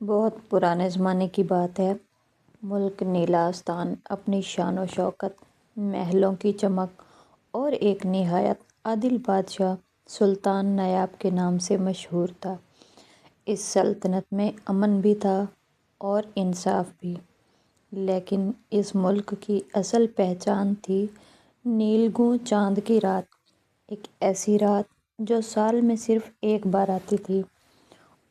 بہت پرانے زمانے کی بات ہے۔ ملک نیلاستان اپنی شان و شوکت، محلوں کی چمک اور ایک نہایت عادل بادشاہ سلطان نایاب کے نام سے مشہور تھا۔ اس سلطنت میں امن بھی تھا اور انصاف بھی، لیکن اس ملک کی اصل پہچان تھی نیلگوں چاند کی رات، ایک ایسی رات جو سال میں صرف ایک بار آتی تھی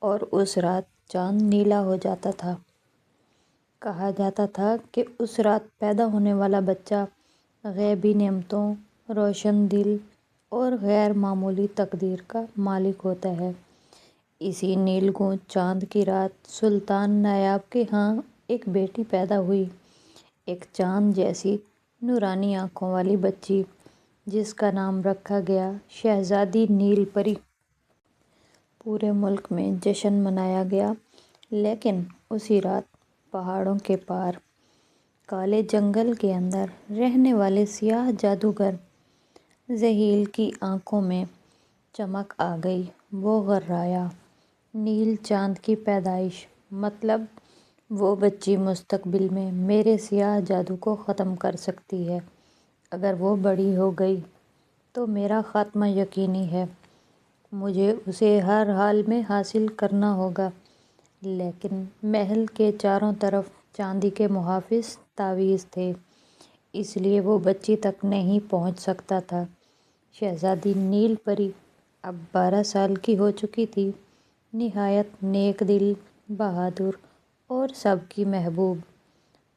اور اس رات چاند نیلا ہو جاتا تھا۔ کہا جاتا تھا کہ اس رات پیدا ہونے والا بچہ غیبی نعمتوں، روشن دل اور غیر معمولی تقدیر کا مالک ہوتا ہے۔ اسی نیلگوں چاند کی رات سلطان نایاب کے ہاں ایک بیٹی پیدا ہوئی، ایک چاند جیسی نورانی آنکھوں والی بچی جس کا نام رکھا گیا شہزادی نیل پری۔ پورے ملک میں جشن منایا گیا، لیکن اسی رات پہاڑوں کے پار کالے جنگل کے اندر رہنے والے سیاہ جادوگر ذہیل کی آنکھوں میں چمک آ گئی۔ وہ غررایا، نیل چاند کی پیدائش، مطلب وہ بچی مستقبل میں میرے سیاہ جادو کو ختم کر سکتی ہے۔ اگر وہ بڑی ہو گئی تو میرا خاتمہ یقینی ہے، مجھے اسے ہر حال میں حاصل کرنا ہوگا۔ لیکن محل کے چاروں طرف چاندی کے محافظ تعویذ تھے، اس لیے وہ بچی تک نہیں پہنچ سکتا تھا۔ شہزادی نیل پری اب 12 سال کی ہو چکی تھی، نہایت نیک دل، بہادر اور سب کی محبوب۔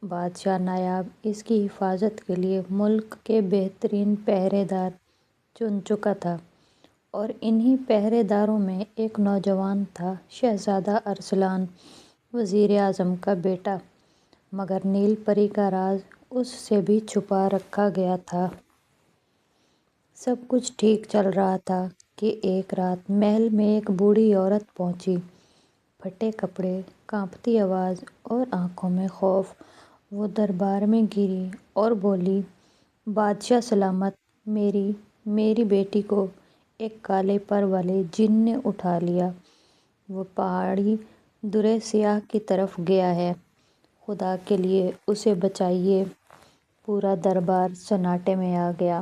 بادشاہ نایاب اس کی حفاظت کے لیے ملک کے بہترین پہرے دار چن چکا تھا، اور انہی پہرے داروں میں ایک نوجوان تھا، شہزادہ ارسلان، وزیر اعظم کا بیٹا، مگر نیل پری کا راز اس سے بھی چھپا رکھا گیا تھا۔ سب کچھ ٹھیک چل رہا تھا کہ ایک رات محل میں ایک بوڑھی عورت پہنچی، پھٹے کپڑے، کانپتی آواز اور آنکھوں میں خوف۔ وہ دربار میں گری اور بولی، بادشاہ سلامت، میری بیٹی کو ایک کالے پر والے جن نے اٹھا لیا، وہ پہاڑی درے سیاہ کی طرف گیا ہے، خدا کے لیے اسے بچائیے۔ پورا دربار سناٹے میں آ گیا۔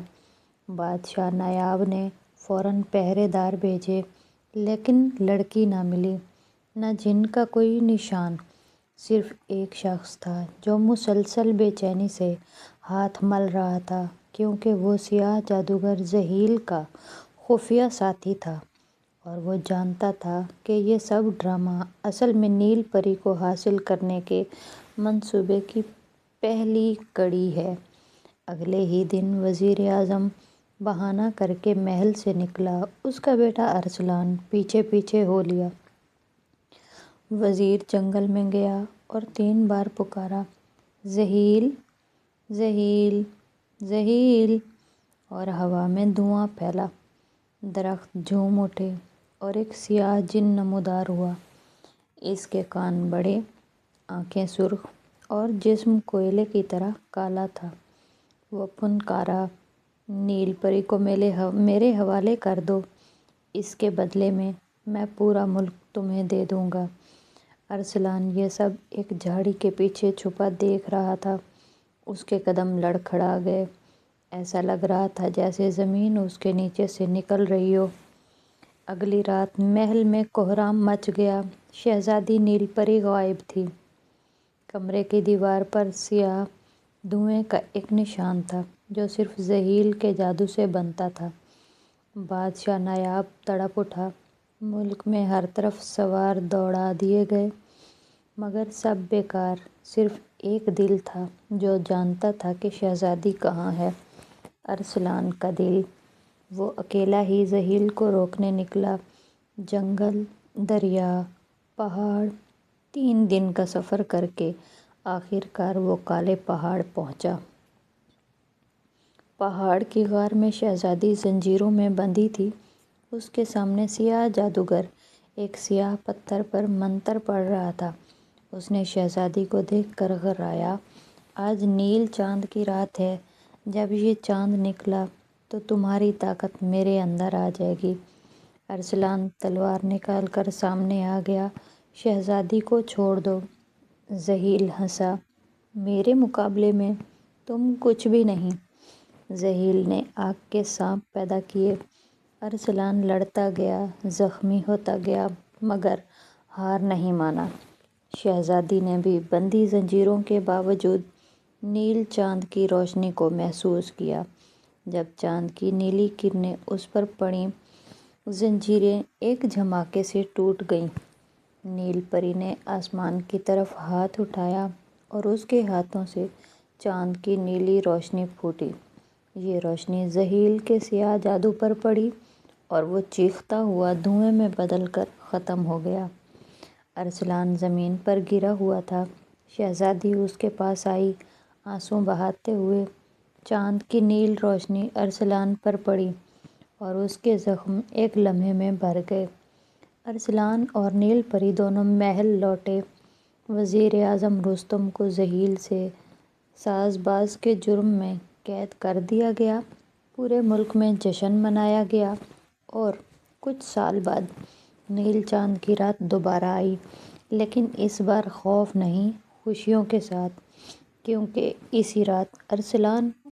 بادشاہ نایاب نے فوراً پہرے دار بھیجے، لیکن لڑکی نہ ملی، نہ جن کا کوئی نشان۔ صرف ایک شخص تھا جو مسلسل بے چینی سے ہاتھ مل رہا تھا، کیونکہ وہ سیاہ جادوگر ذہیل کا خفیہ ساتھی تھا، اور وہ جانتا تھا کہ یہ سب ڈرامہ اصل میں نیل پری کو حاصل کرنے کے منصوبے کی پہلی کڑی ہے۔ اگلے ہی دن وزیر اعظم بہانہ کر کے محل سے نکلا، اس کا بیٹا ارسلان پیچھے پیچھے ہو لیا۔ وزیر جنگل میں گیا اور 3 بار پکارا، ذہیل، ذہیل، ذہیل، اور ہوا میں دھواں پھیلا۔ درخت جھوم اٹھے اور ایک سیاہ جن نمودار ہوا۔ اس کے کان بڑے، آنکھیں سرخ اور جسم کوئلے کی طرح کالا تھا۔ وہ پھنکارا، نیل پری کو میرے حوالے کر دو، اس کے بدلے میں پورا ملک تمہیں دے دوں گا۔ ارسلان یہ سب ایک جھاڑی کے پیچھے چھپا دیکھ رہا تھا۔ اس کے قدم لڑکھڑا گئے، ایسا لگ رہا تھا جیسے زمین اس کے نیچے سے نکل رہی ہو۔ اگلی رات محل میں کہرام مچ گیا۔ شہزادی نیل پری غائب تھی۔ کمرے کی دیوار پر سیاہ دھوئیں کا ایک نشان تھا جو صرف ذہیل کے جادو سے بنتا تھا۔ بادشاہ نایاب تڑپ اٹھا۔ ملک میں ہر طرف سوار دوڑا دیے گئے، مگر سب بیکار۔ صرف ایک دل تھا جو جانتا تھا کہ شہزادی کہاں ہے، ارسلان کا دل۔ وہ اکیلا ہی ذہیل کو روکنے نکلا۔ جنگل، دریا، پہاڑ، 3 دن کا سفر کر کے آخر کار وہ کالے پہاڑ پہنچا۔ پہاڑ کی غار میں شہزادی زنجیروں میں بندھی تھی۔ اس کے سامنے سیاہ جادوگر ایک سیاہ پتھر پر منتر پڑھ رہا تھا۔ اس نے شہزادی کو دیکھ کر غرایا، آج نیل چاند کی رات ہے، جب یہ چاند نکلا تو تمہاری طاقت میرے اندر آ جائے گی۔ ارسلان تلوار نکال کر سامنے آ گیا۔ شہزادی کو چھوڑ دو۔ زحیل ہنسا، میرے مقابلے میں تم کچھ بھی نہیں۔ زحیل نے آگ کے سانپ پیدا کیے۔ ارسلان لڑتا گیا، زخمی ہوتا گیا، مگر ہار نہیں مانا۔ شہزادی نے بھی بندھی زنجیروں کے باوجود نیل چاند کی روشنی کو محسوس کیا۔ جب چاند کی نیلی کرنیں اس پر پڑیں، زنجیریں ایک جھماکے سے ٹوٹ گئیں۔ نیل پری نے آسمان کی طرف ہاتھ اٹھایا اور اس کے ہاتھوں سے چاند کی نیلی روشنی پھوٹی۔ یہ روشنی زحیل کے سیاہ جادو پر پڑی اور وہ چیختا ہوا دھوئیں میں بدل کر ختم ہو گیا۔ ارسلان زمین پر گرا ہوا تھا۔ شہزادی اس کے پاس آئی، آنسو بہاتے ہوئے۔ چاند کی نیل روشنی ارسلان پر پڑی اور اس کے زخم ایک لمحے میں بھر گئے۔ ارسلان اور نیل پری دونوں محل لوٹے۔ وزیر اعظم رستم کو زحیل سے ساز باز کے جرم میں قید کر دیا گیا۔ پورے ملک میں جشن منایا گیا اور کچھ سال بعد نیل چاند کی رات دوبارہ آئی، لیکن اس بار خوف نہیں، خوشیوں کے ساتھ، کیونکہ اسی رات ارسلان